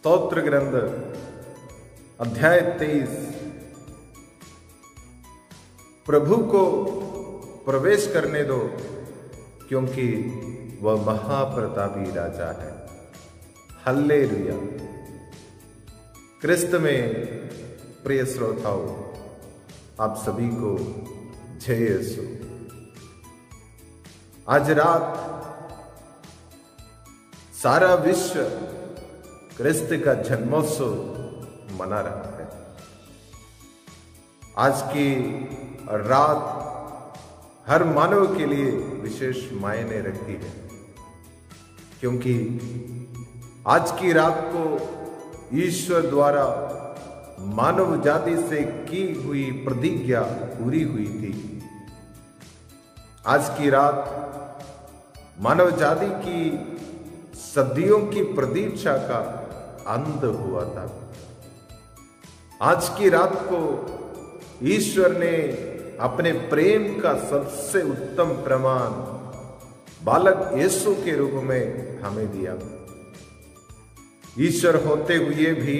स्तोत्र ग्रंथ अध्याय 23। प्रभु को प्रवेश करने दो, क्योंकि वह महाप्रतापी राजा है। हल्लेलुया। क्रिस्त में प्रिय श्रोताओ, आप सभी को जय यीशु। आज रात सारा विश्व क्रिस्त का जन्मोत्सव मना रहा है। आज की रात हर मानव के लिए विशेष मायने रखती है, क्योंकि आज की रात को ईश्वर द्वारा मानव जाति से की हुई प्रतिज्ञा पूरी हुई थी। आज की रात मानव जाति की सदियों की प्रतीक्षा का अंत हुआ था। आज की रात को ईश्वर ने अपने प्रेम का सबसे उत्तम प्रमाण बालक यीशु के रूप में हमें दिया। ईश्वर होते हुए भी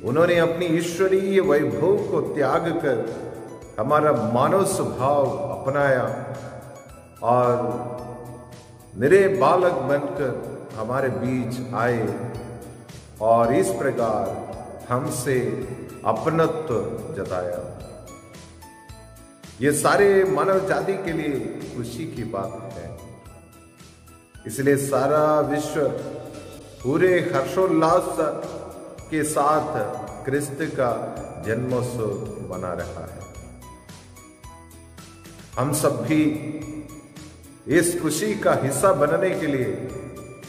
उन्होंने अपनी ईश्वरीय वैभव को त्याग कर हमारा मानव स्वभाव अपनाया और निरे बालक बनकर हमारे बीच आए और इस प्रकार हमसे अपनत्व जताया। ये सारे मानव जाति के लिए खुशी की बात है। इसलिए सारा विश्व पूरे हर्षोल्लास के साथ क्रिस्त का जन्मोत्सव मना रहा है। हम सब भी इस खुशी का हिस्सा बनने के लिए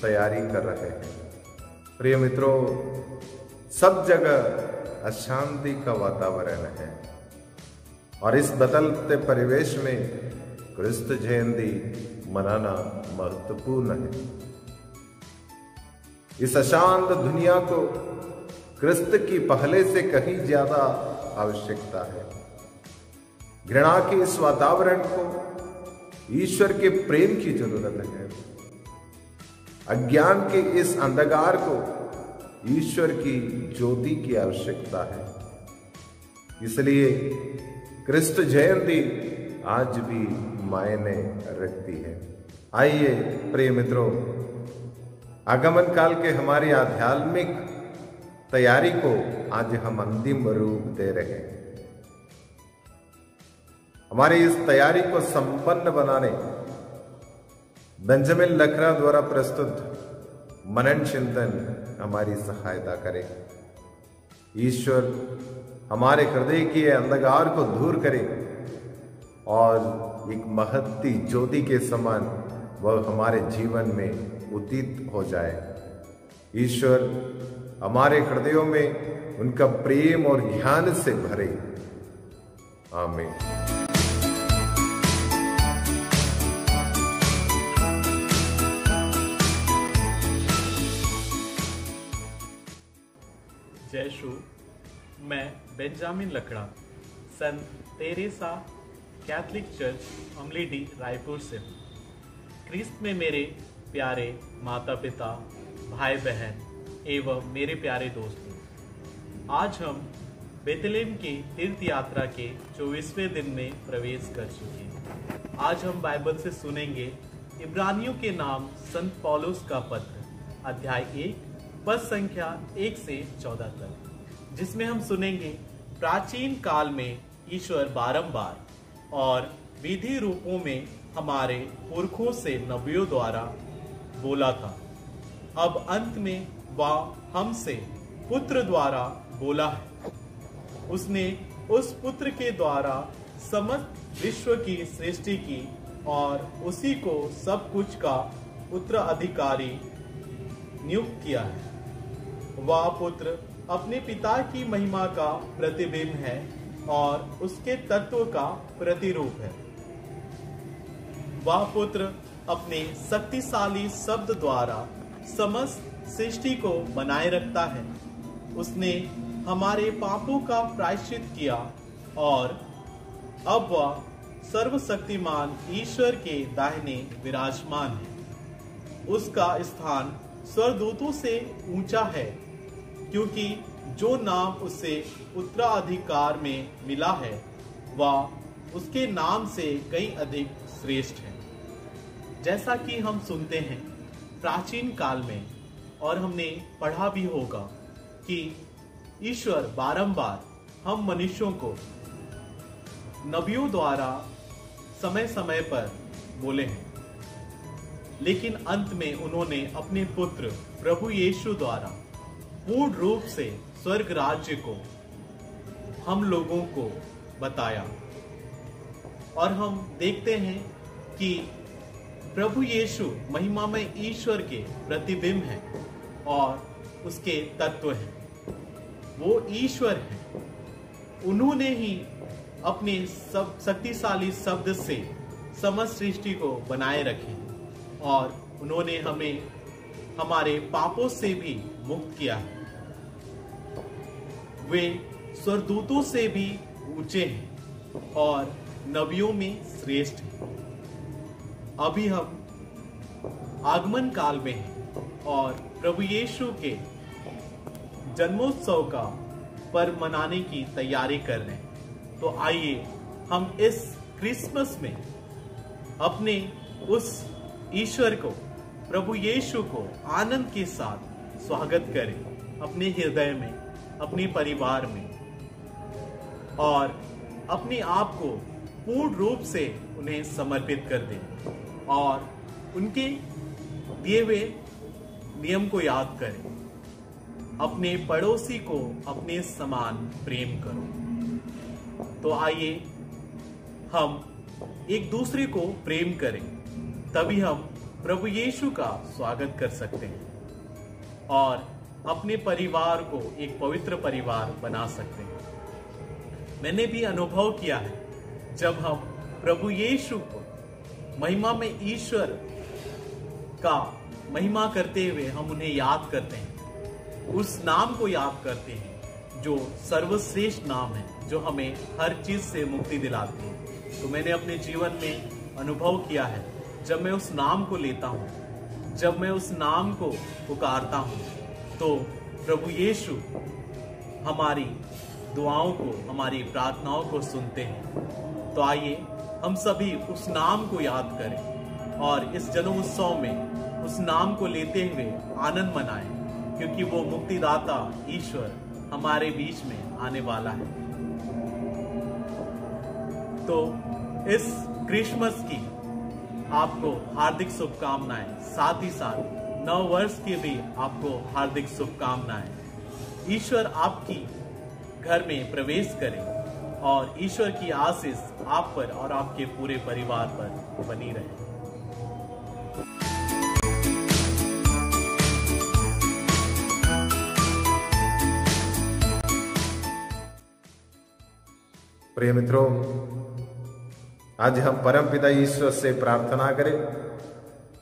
तैयारी कर रहे हैं। प्रिय मित्रों, सब जगह अशांति का वातावरण है और इस बदलते परिवेश में क्रिस्त जयंती मनाना महत्वपूर्ण है। इस अशांत दुनिया को क्रिस्त की पहले से कहीं ज्यादा आवश्यकता है। घृणा के इस वातावरण को ईश्वर के प्रेम की जरूरत है। अज्ञान के इस अंधकार को ईश्वर की ज्योति की आवश्यकता है। इसलिए क्रिस्त जयंती आज भी मायने रखती है। आइए प्रिय मित्रों, आगमन काल के हमारी आध्यात्मिक तैयारी को आज हम अंतिम रूप दे रहे हैं। हमारी इस तैयारी को संपन्न बनाने बेंजामिन लखरा द्वारा प्रस्तुत मनन चिंतन हमारी सहायता करे। ईश्वर हमारे हृदय के अंधकार को दूर करे और एक महती ज्योति के समान वह हमारे जीवन में उदित हो जाए। ईश्वर हमारे हृदयों में उनका प्रेम और ज्ञान से भरे। आमीन। जय शु। मैं बेंजामिन लकड़ा संत Teresa Catholic church Amlidi Raipur से हूँ। क्रिस्त में मेरे प्यारे माता पिता, भाई बहन एवं मेरे प्यारे दोस्तों, आज हम बेतलेहम की तीर्थ यात्रा के 24वें दिन में प्रवेश कर चुके हैं। आज हम बाइबल से सुनेंगे इब्रानियों के नाम संत पौलुस का पत्र, अध्याय 1 पद संख्या 1 से 14 तक, जिसमें हम सुनेंगे प्राचीन काल में ईश्वर बारंबार और विधि रूपों में हमारे पुरखों से नबियों द्वारा बोला था। अब अंत में वह हमसे पुत्र द्वारा बोला है। उसने उस पुत्र के द्वारा समस्त विश्व की सृष्टि की और उसी को सब कुछ का उत्तराधिकारी नियुक्त किया है। वह पुत्र अपने पिता की महिमा का प्रतिबिंब है और उसके तत्व का प्रतिरूप है। वह पुत्र अपने शक्तिशाली शब्द द्वारा समस्त सृष्टि को बनाए रखता है। उसने हमारे पापों का प्रायश्चित किया और अब वह सर्वशक्तिमान ईश्वर के दाहिने विराजमान है। उसका स्थान स्वर्गदूतों से ऊंचा है क्योंकि जो नाम उसे उत्तराधिकार में मिला है वह उसके नाम से कई अधिक श्रेष्ठ है। जैसा कि हम सुनते हैं प्राचीन काल में, और हमने पढ़ा भी होगा कि ईश्वर बारंबार हम मनुष्यों को नबियों द्वारा समय समय पर बोले हैं, लेकिन अंत में उन्होंने अपने पुत्र प्रभु यीशु द्वारा पूर्ण रूप से स्वर्ग राज्य को हम लोगों को बताया। और हम देखते हैं कि प्रभु यीशु महिमामय ईश्वर के प्रतिबिंब हैं और उसके तत्व हैं। वो ईश्वर हैं। उन्होंने ही अपने सब शक्तिशाली शब्द से समस्त सृष्टि को बनाए रखे और उन्होंने हमें हमारे पापों से भी मुक्त किया है। वे स्वर्गदूतों से भी ऊंचे हैं और नबियों में श्रेष्ठ हैं। अभी हम आगमन काल में हैं और प्रभु यीशु के जन्मोत्सव का पर्व मनाने की तैयारी कर रहे हैं। तो आइए हम इस क्रिसमस में अपने उस ईश्वर को, प्रभु यीशु को आनंद के साथ स्वागत करें अपने हृदय में, अपने परिवार में, और अपने आप को पूर्ण रूप से उन्हें समर्पित कर दें और उनके दिए हुए नियम को याद करें। अपने पड़ोसी को अपने समान प्रेम करो। तो आइए हम एक दूसरे को प्रेम करें, तभी हम प्रभु यीशु का स्वागत कर सकते हैं और अपने परिवार को एक पवित्र परिवार बना सकते हैं। मैंने भी अनुभव किया है, जब हम प्रभु यीशु को महिमा में ईश्वर का महिमा करते हुए हम उन्हें याद करते हैं, उस नाम को याद करते हैं जो सर्वश्रेष्ठ नाम है, जो हमें हर चीज से मुक्ति दिलाती है। तो मैंने अपने जीवन में अनुभव किया है, जब मैं उस नाम को लेता हूँ, जब मैं उस नाम को पुकारता हूँ, तो प्रभु यीशु हमारी दुआओं को, हमारी प्रार्थनाओं को सुनते हैं। तो आइए हम सभी उस नाम को याद करें और इस जन्म उत्सव में उस नाम को लेते हुए आनंद मनाएं, क्योंकि वो मुक्तिदाता ईश्वर हमारे बीच में आने वाला है। तो इस क्रिसमस की आपको हार्दिक शुभकामनाएं, साथ ही साथ नव वर्ष की भी आपको हार्दिक शुभकामनाएं। ईश्वर आपकी घर में प्रवेश करे और ईश्वर की आशीष आप पर और आपके पूरे परिवार पर बनी रहे। प्रिय मित्रों, आज हम परमपिता ईश्वर से प्रार्थना करें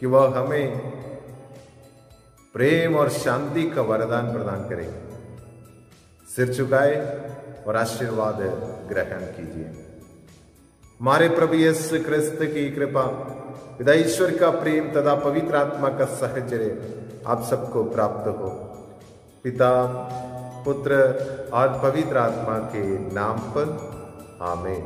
कि वह हमें प्रेम और शांति का वरदान प्रदान करे। सिर झुकाए और आशीर्वाद ग्रहण कीजिए। हमारे प्रभु यीशु क्रिस्त की कृपा, पिता ईश्वर का प्रेम तथा पवित्र आत्मा का सहचर्य आप सबको प्राप्त हो। पिता, पुत्र और पवित्र आत्मा के नाम पर आमीन।